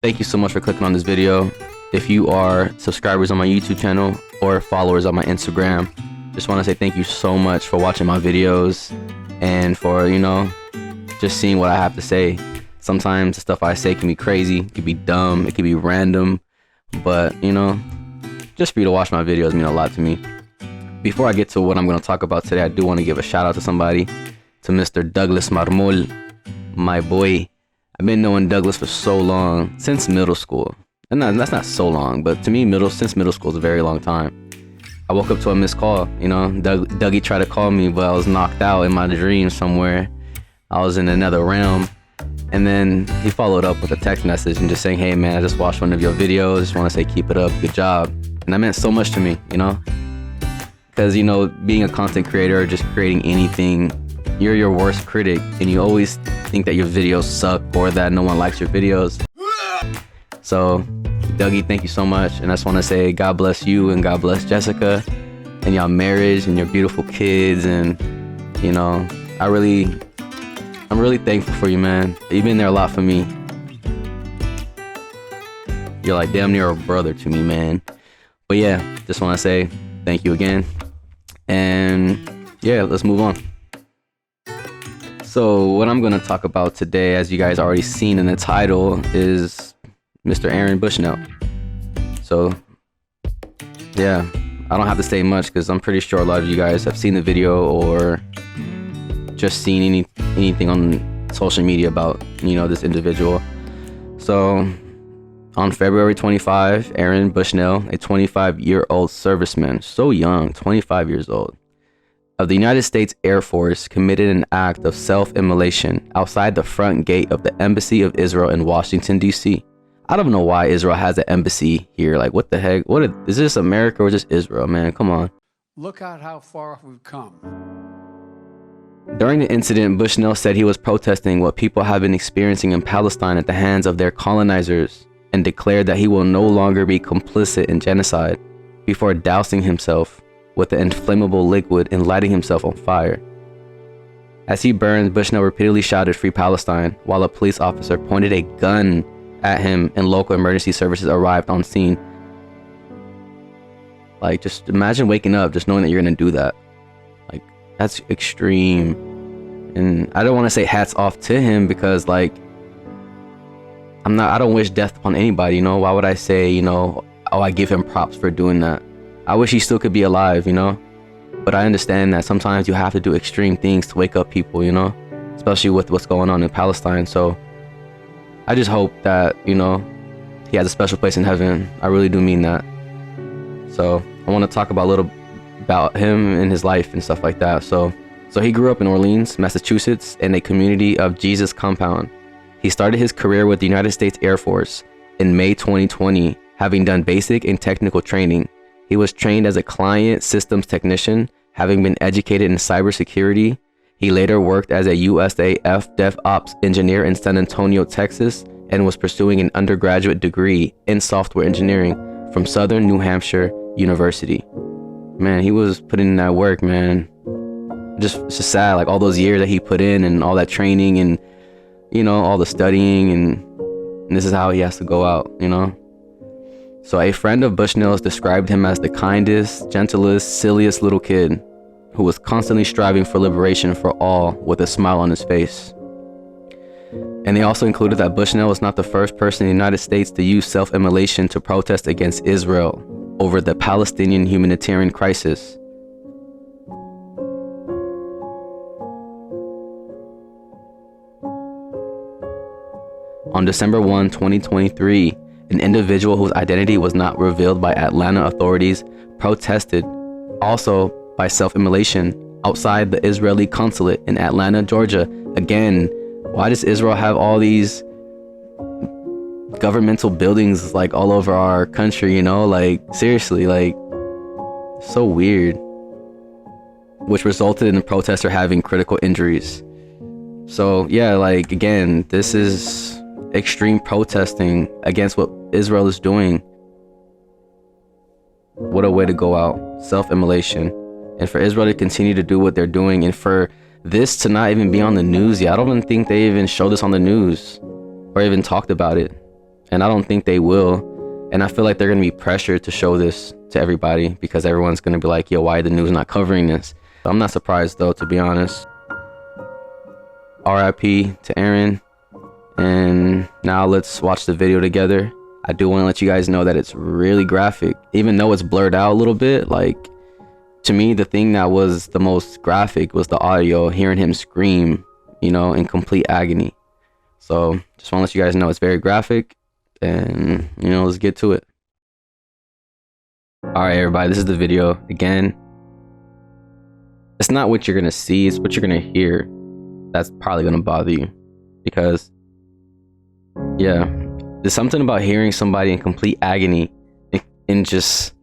Thank you so much for clicking on this video. If you are subscribers on my YouTube channel or followers on my Instagram, just want to say thank you so much for watching my videos and for, just seeing what I have to say. Sometimes the stuff I say can be crazy, it can be dumb, it can be random, but just for you to watch my videos mean a lot to me. Before I get to what I'm going to talk about today, I do want to give a shout out to somebody, to Mr. Douglas Marmol, my boy. I've been knowing Douglas for so long, since middle school. And that's not so long, but to me, since middle school is a very long time. I woke up to a missed call, Dougie tried to call me, but I was knocked out in my dream somewhere. I was in another realm. And then he followed up with a text message and just saying, hey man, I just watched one of your videos. Just want to say, keep it up, good job. And that meant so much to me, because, being a content creator or just creating anything, you're your worst critic, and you always think that your videos suck or that no one likes your videos. So, Dougie, thank you so much. And I just want to say God bless you and God bless Jessica and y'all marriage and your beautiful kids. And, I'm really thankful for you, man. You've been there a lot for me. You're like damn near a brother to me, man. But yeah, just want to say thank you again. And yeah, let's move on. So what I'm going to talk about today, as you guys already seen in the title, is Mr. Aaron Bushnell. So yeah, I don't have to say much because I'm pretty sure a lot of you guys have seen the video or just seen anything on social media about, this individual. So on February 25, Aaron Bushnell, a 25-year-old serviceman, so young, 25 years old, of the United States Air Force, committed an act of self-immolation outside the front gate of the Embassy of Israel in Washington, D.C. I don't know why Israel has an embassy here. Like, what the heck? Is this America or just Israel, man? Come on. Look at how far we've come. During the incident, Bushnell said he was protesting what people have been experiencing in Palestine at the hands of their colonizers, and declared that he will no longer be complicit in genocide, before dousing himself with the inflammable liquid and lighting himself on fire. As he burned, Bushnell repeatedly shouted, "Free Palestine," while a police officer pointed a gun at him and local emergency services arrived on scene. Like, just imagine waking up just knowing that you're gonna do that. Like, that's extreme. And I don't want to say hats off to him because, like, I don't wish death upon anybody, Why would I say, I give him props for doing that? I wish he still could be alive, But I understand that sometimes you have to do extreme things to wake up people, Especially with what's going on in Palestine. So I just hope that, he has a special place in heaven. I really do mean that. So I want to talk about a little about him and his life and stuff like that. So he grew up in Orleans, Massachusetts, in a community of Jesus compound. He started his career with the United States Air Force in May 2020, having done basic and technical training. He was trained as a client systems technician, having been educated in cybersecurity. He later worked as a USAF DevOps engineer in San Antonio, Texas, and was pursuing an undergraduate degree in software engineering from Southern New Hampshire University. Man, he was putting in that work, man. It's just sad, like all those years that he put in and all that training and, all the studying, and this is how he has to go out, So a friend of Bushnell's described him as the kindest, gentlest, silliest little kid who was constantly striving for liberation for all with a smile on his face. And they also included that Bushnell was not the first person in the United States to use self-immolation to protest against Israel over the Palestinian humanitarian crisis. On December 1, 2023, an individual whose identity was not revealed by Atlanta authorities protested also by self-immolation outside the Israeli consulate in Atlanta, Georgia. Again, why does Israel have all these governmental buildings like all over our country, like seriously, like so weird, which resulted in the protester having critical injuries. So yeah, like again, this is extreme protesting against what Israel is doing. What a way to go out. Self-immolation. And for Israel to continue to do what they're doing, and for this to not even be on the news yet. I don't even think they even showed this on the news or even talked about it. And I don't think they will. And I feel like they're going to be pressured to show this to everybody because everyone's going to be like, yo, why the news not covering this? I'm not surprised though, to be honest. RIP to Aaron. And now let's watch the video together. I do want to let you guys know that it's really graphic, even though it's blurred out a little bit. Like, to me, the thing that was the most graphic was the audio, hearing him scream, you know, in complete agony. So just want to let you guys know it's very graphic, and, you know, let's get to it. All right, everybody, this is the video. Again, it's not what you're going to see, it's what you're going to hear. That's probably going to bother you because, yeah, there's something about hearing somebody in complete agony and just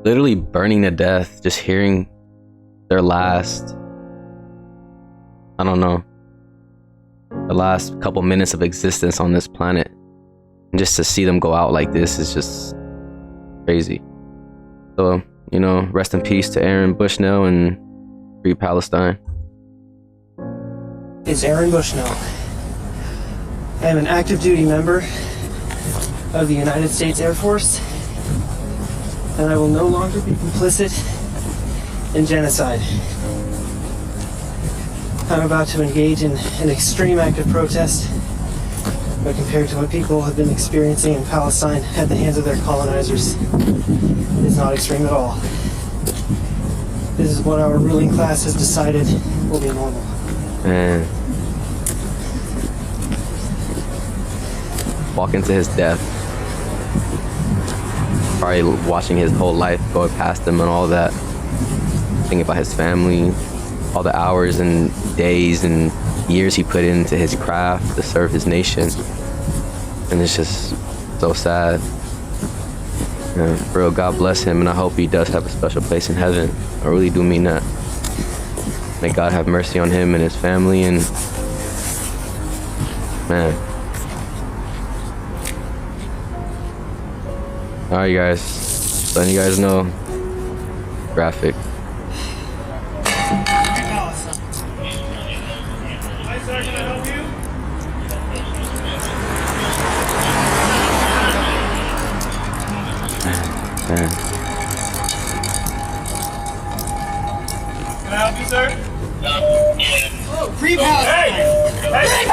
literally burning to death, just hearing their last, I don't know, the last couple minutes of existence on this planet. And just to see them go out like this is just crazy. So, you know, rest in peace to Aaron Bushnell and free Palestine. Is Aaron Bushnell. I am an active duty member of the United States Air Force, and I will no longer be complicit in genocide. I'm about to engage in an extreme act of protest, but compared to what people have been experiencing in Palestine at the hands of their colonizers, it is not extreme at all. This is what our ruling class has decided will be normal. And walking to his death, probably watching his whole life go past him and all that, thinking about his family, all the hours and days and years he put into his craft to serve his nation. And it's just so sad. And for real, God bless him, and I hope he does have a special place in heaven. I really do mean that. May God have mercy on him and his family, and man. Alright guys, letting you guys know, graphic. Man. Can I help you, sir? Free Palestine! Hey! Hey!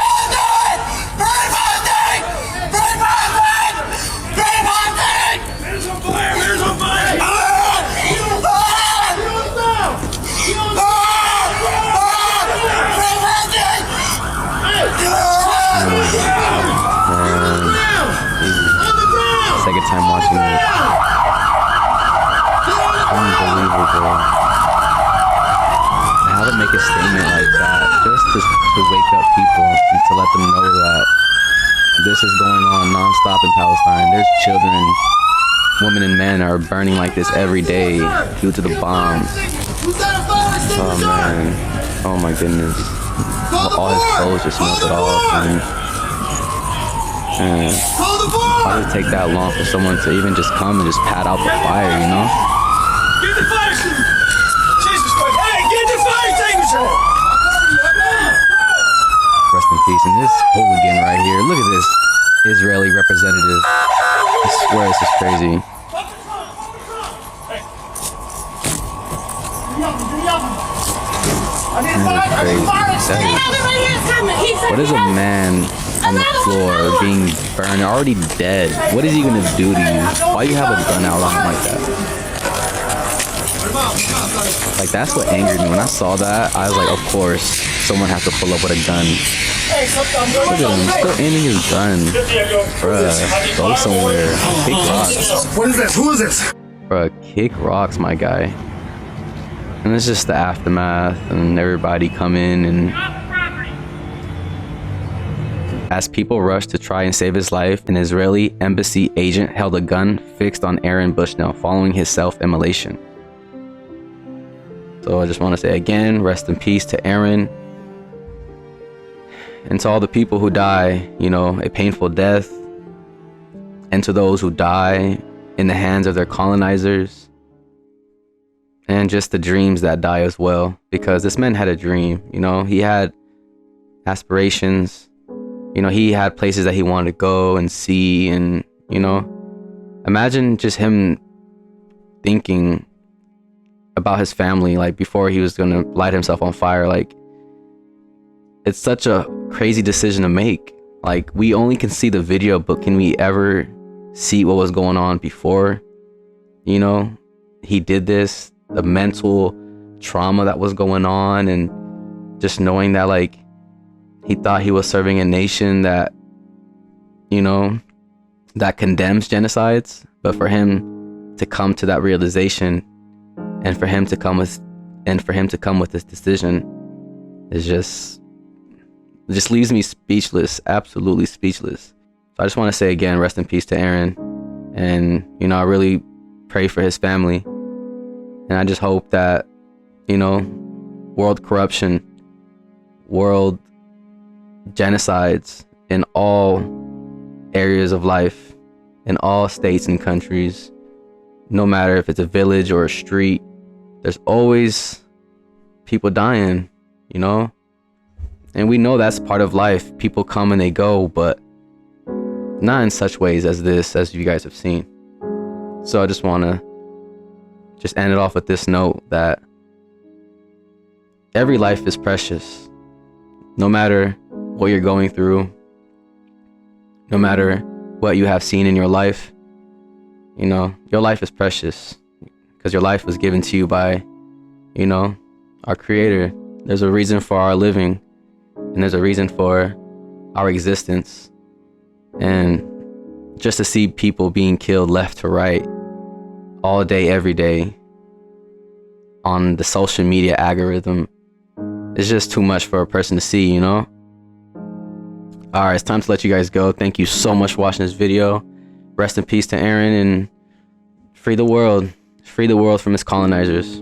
There's a fire! There's a fire! Second time watching this. Unbelievable. How to make a statement like that, just to wake up people and to let them know that this is going on non-stop in Palestine. There's children, women and men are burning like this every day due to the bombs. Oh man, oh my goodness. All his clothes just melted off, and why does it take that long for someone to even just come and just pat out the fire, you know? Get the fire extinguisher! Jesus Christ! Hey, get the fire extinguisher! Rest in peace. And this hooligan right here, look at this Israeli representative. I swear this is crazy. What is a man on the floor being burned, already dead? What is he gonna do to you? Why you have a gun out on him like that? Like, that's what angered me. When I saw that, I was like, of course, someone has to pull up with a gun. Look at him, still aiming his gun. Bruh, go somewhere. Kick rocks. What is this? Who is this? Bruh, kick rocks, my guy. And it's just the aftermath and everybody come in, and as people rushed to try and save his life, an Israeli embassy agent held a gun fixed on Aaron Bushnell following his self-immolation. So I just want to say again, rest in peace to Aaron. And to all the people who die, you know, a painful death. And to those who die in the hands of their colonizers. And just the dreams that die as well. Because this man had a dream, you know, he had aspirations. You know, he had places that he wanted to go and see, and, you know, imagine just him thinking about his family, like, before he was gonna light himself on fire. Like, it's such a crazy decision to make. Like, we only can see the video, but can we ever see what was going on before, you know, he did this? The mental trauma that was going on, and just knowing that, like, he thought he was serving a nation that, you know, that condemns genocides, but for him to come to that realization, and for him to come with this decision, is just leaves me speechless, absolutely speechless. So I just want to say again, rest in peace to Aaron, and, you know, I really pray for his family, and I just hope that, you know, world corruption, world genocides in all areas of life, in all states and countries, no matter if it's a village or a street, there's always people dying, you know? And we know that's part of life. People come and they go, but not in such ways as this, as you guys have seen. So I just want to just end it off with this note that every life is precious. No matter what you're going through, no matter what you have seen in your life, you know, your life is precious because your life was given to you by, you know, our Creator. There's a reason for our living, and there's a reason for our existence. And just to see people being killed left to right all day, every day on the social media algorithm, it's just too much for a person to see, you know? All right, it's time to let you guys go. Thank you so much for watching this video. Rest in peace to Aaron, and free the world from his colonizers.